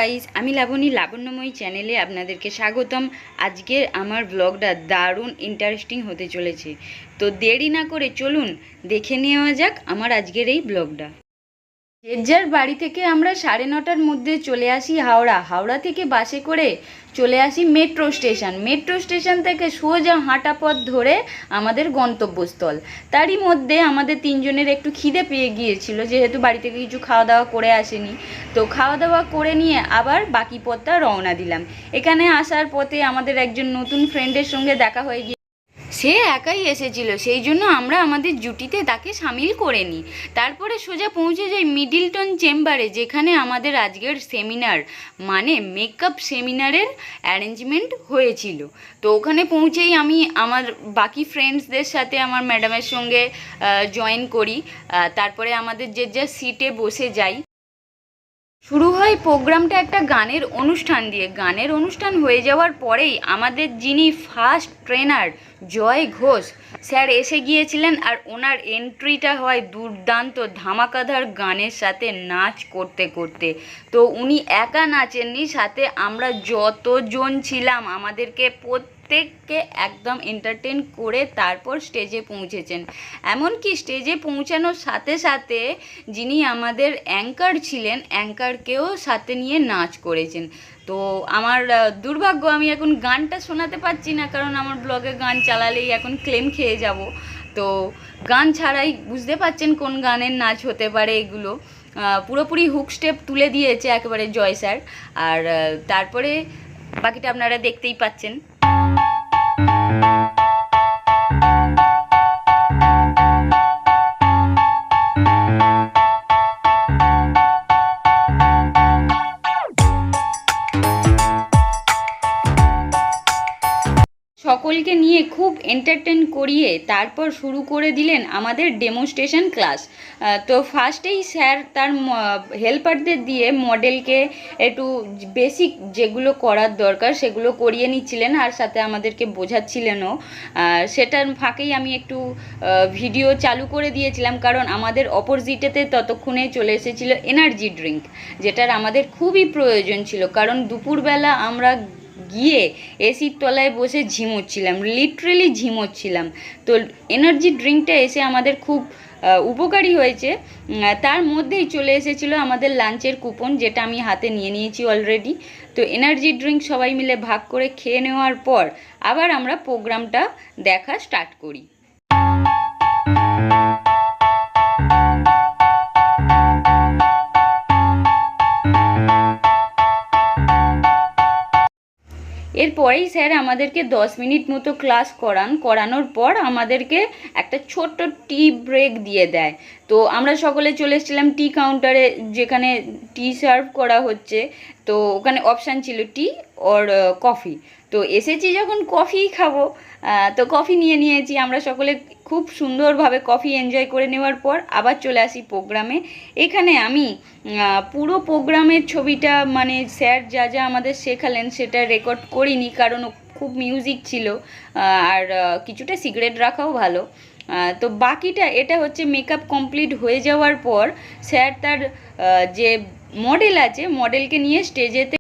Guys, আমি লাবণী লাবণ্যময়ী চ্যানেলে আপনাদেরকে স্বাগতম। আজকের আমার ব্লগটা দারুণ ইন্টারেস্টিং হতে চলেছে। তো দেরি না করে চলুন দেখে নেওয়া যাক আমার আজকের এই ব্লগটা। যার বাড়ি থেকে আমরা 9:30টার মধ্যে চলে আসি হাওড়া থেকে বাসে করে চলে আসি মেট্রো স্টেশন থেকে সোজা হাঁটা পথ ধরে আমাদের গন্তব্যস্থল। তারই মধ্যে আমাদের তিনজনের একটু খিদে পেয়ে গিয়েছিল, যেহেতু বাড়ি থেকে কিছু খাওয়া দাওয়া করে আসেনি। তো খাওয়া দাওয়া করে নিয়ে আবার বাকি পথটা রওনা দিলাম। এখানে আসার পথে আমাদের একজন নতুন ফ্রেন্ডের সঙ্গে দেখা হয়ে গিয়ে, সে একাই এসেছিল, সেই জন্য আমরা আমাদের জুটিতে তাকে সামিল করে নিই। তারপরে সোজা পৌঁছে যাই মিডলটন চেম্বারে, যেখানে আমাদের আজকের সেমিনার মানে মেকআপ সেমিনারের অ্যারেঞ্জমেন্ট হয়েছিল। তো ওখানে পৌঁছেই আমি আমার বাকি ফ্রেন্ডসদের সাথে আমার ম্যাডামের সঙ্গে জয়েন করি। তারপরে আমাদের যে সিটে বসে যাই। শুরু হয় প্রোগ্রামটা একটা গানের অনুষ্ঠান দিয়ে। গানের অনুষ্ঠান হয়ে যাওয়ার পরেই আমাদের যিনি ফার্স্ট ট্রেনার জয় ঘোষ স্যার এসে গিয়েছিলেন, আর ওনার এন্ট্রিটা হয় দুর্দান্ত ধামাকাদার গানের সাথে নাচ করতে করতে। তো উনি একা নাচেননি, সাথে আমরা যতজন ছিলাম আমাদেরকে প্রত্যেককে একদম এন্টারটেন করে তারপর স্টেজে পৌঁছেছেন। এমনকি স্টেজে পৌঁছানোর সাথে সাথে যিনি আমাদের অ্যাঙ্কার ছিলেন, অ্যাঙ্কারকেও সাথে নিয়ে নাচ করেছেন। তো আমার দুর্ভাগ্য, আমি এখন গানটা শোনাতে পারছি না, কারণ আমার ব্লগে গান চালালেই এখন ক্লেম খেয়ে যাব। তো গান ছাড়াই বুঝতে পারছেন কোন গানের নাচ হতে পারে এগুলো। পুরোপুরি হুক স্টেপ তুলে দিয়েছে একেবারে জয় স্যার। আর তারপরে বাকিটা আপনারা দেখতেই পাচ্ছেন। সকলকে নিয়ে খুব এন্টারটেন করিয়ে তারপর শুরু করে দিলেন আমাদের ডেমনস্ট্রেশন ক্লাস। তো ফার্স্টেই স্যার তার হেল্পারদের দিয়ে মডেলকে একটু বেসিক যেগুলো করার দরকার সেগুলো করিয়ে নিচ্ছিলেন, আর সাথে আমাদেরকে বোঝাচ্ছিলেনও। সেটার ফাঁকেই আমি একটু ভিডিও চালু করে দিয়েছিলাম, কারণ আমাদের অপোজিটেতে ততক্ষণে চলে এসেছিল এনার্জি ড্রিঙ্ক, যেটার আমাদের খুবই প্রয়োজন ছিল। কারণ দুপুরবেলা আমরা গিয়ে এসির তলায় বসে ঝিমোচ্ছিলাম, লিটারেলি ঝিমোচ্ছিলাম। তো এনার্জি ড্রিঙ্কটা এসে আমাদের খুব উপকারী হয়েছে। তার মধ্যেই চলে এসেছিলো আমাদের লাঞ্চের কুপন, যেটা আমি হাতে নিয়ে নিয়েছি অলরেডি। তো এনার্জি ড্রিঙ্ক সবাই মিলে ভাগ করে খেয়ে নেওয়ার পর আবার আমরা প্রোগ্রামটা দেখা স্টার্ট করি। এরপরেই স্যার আমাদেরকে 10 মিনিট মতো ক্লাস করানোর পর আমাদেরকে একটা ছোট্ট টি ব্রেক দিয়ে দেয়। তো আমরা সকলে চলে এসেছিলাম টি কাউন্টারে, যেখানে টি সার্ভ করা হচ্ছে। তো ওখানে অপশান ছিল টি ওর কফি। তো এসেছি যখন কফিই খাবো, তো কফি নিয়ে নিয়েছি। আমরা সকলে খুব সুন্দরভাবে কফি এনজয় করে নেওয়ার পর আবার চলে আসি প্রোগ্রামে। এখানে আমি পুরো প্রোগ্রামের ছবিটা মানে স্যার যা যা আমাদের শেখালেন সেটা রেকর্ড করিনি, কারণ খুব মিউজিক ছিল, আর কিছুটা সিগারেট রাখাও ভালো। তো বাকিটা এটা হচ্ছে মেকআপ কমপ্লিট হয়ে যাওয়ার পর স্যার তার যে মডেল আছে মডেলকে নিয়ে স্টেজেতে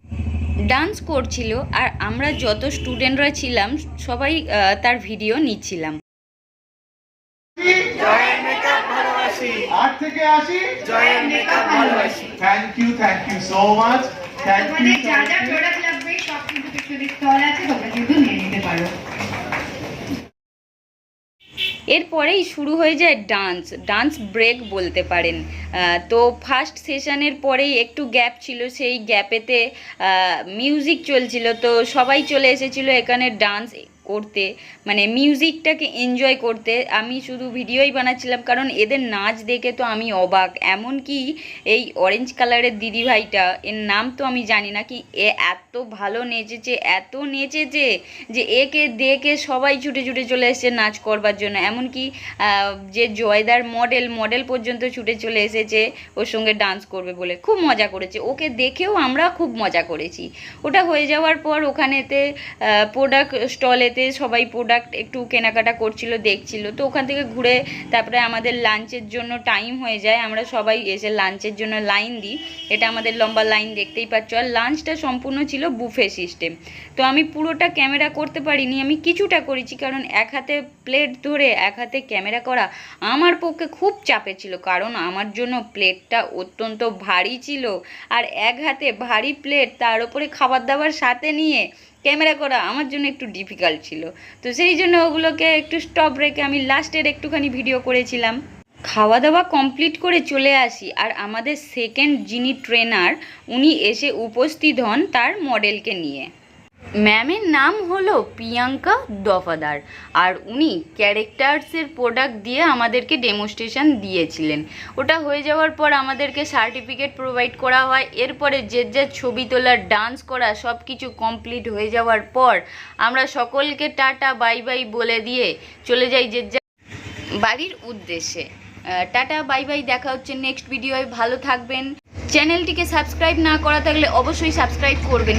ডান্স করছিল, আর আমরা যত স্টুডেন্টরা ছিলাম সবাই তার ভিডিও নিচ্ছিলাম। জয়ের মেকআপ ভালোবাসি, 8 থেকে 80 জয়ের মেকআপ ভালোবাসি। Thank you so much. তোমাদের যা যা প্রোডাক্ট লাগবে সব কিন্তু পিছনে স্টল আছে, তোমরা কিন্তু নিয়ে নিতে পারো। এরপরেই শুরু হয়ে যায় ডান্স ব্রেক বলতে পারেন। তো ফার্স্ট সেশনের পরেই একটু গ্যাপ ছিল, সেই গ্যাপেতে মিউজিক চলছিল। তো সবাই চলে এসেছিল এখানে ডান্স করতে, মানে মিউজিকটাকে এনজয় করতে। আমি শুধু ভিডিওই বানাচ্ছিলাম, কারণ এদের নাচ দেখে তো আমি অবাক। এমনকি এই অরেঞ্জ কালারের দিদিভাইটা, এর নাম তো আমি জানি না, কি এ এত ভালো নেচেছে, এত নেচেছে যে একে দেখে সবাই ছুটে ছুটে চলে এসেছে নাচ করবার জন্য। এমনকি যে জয়দার মডেল পর্যন্ত ছুটে চলে এসেছে ওর সঙ্গে ডান্স করবে বলে। খুব মজা করেছে, ওকে দেখেও আমরা খুব মজা করেছি। ওটা হয়ে যাওয়ার পর ওখানেতে প্রোডাক্ট স্টলেতে মার্কেটেতে সবাই প্রোডাক্ট একটু কেনাকাটা করছিল, দেখছিল। তো ওখান থেকে ঘুরে তারপরে আমাদের লাঞ্চের জন্য টাইম হয়ে যায়, আমরা সবাই এসে লাঞ্চের জন্য লাইন দিই। এটা আমাদের লম্বা লাইন দেখতেই পাচ্ছ। আর লাঞ্চটা সম্পূর্ণ ছিল বুফে সিস্টেম। তো আমি পুরোটা ক্যামেরা করতে পারিনি, আমি কিছুটা করেছি, কারণ এক হাতে প্লেট ধরে এক হাতে ক্যামেরা করা আমার পক্ষে খুব চাপে ছিল, কারণ আমার জন্য প্লেটটা অত্যন্ত ভারী ছিল। আর এক হাতে ভারী প্লেট, তার উপরে খাবার দাবার সাথে নিয়ে ক্যামেরা করা আমার জন্য একটু ডিফিকাল্ট ছিল। তো সেই জন্য ওগুলোকে একটু স্টপ রেখে আমি লাস্টের একটুখানি ভিডিও করেছিলাম। খাওয়া দাওয়া কমপ্লিট করে চলে আসি, আর আমাদের সেকেন্ড যিনি ট্রেনার উনি এসে উপস্থিত হন তার মডেলকে নিয়ে। ম্যামের নাম হলো প্রিয়াঙ্কা দফাদার, আর উনি ক্যারেক্টার্সের প্রোডাক্ট দিয়ে আমাদেরকে ডেমনস্ট্রেশন দিয়েছিলেন। ওটা হয়ে যাওয়ার পর আমাদেরকে সার্টিফিকেট প্রোভাইড করা হয়। এরপরে যে ছবি তোলার, ডান্স করা সব কিছু কমপ্লিট হয়ে যাওয়ার পর আমরা সকলকে টাটা বাই বাই বলে দিয়ে চলে যাই যে বাড়ির উদ্দেশ্যে। টাটা বাই বাই, দেখা হচ্ছে নেক্সট ভিডিওয়। ভালো থাকবেন। চ্যানেলটিকে সাবস্ক্রাইব না করা থাকলে অবশ্যই সাবস্ক্রাইব করবেন।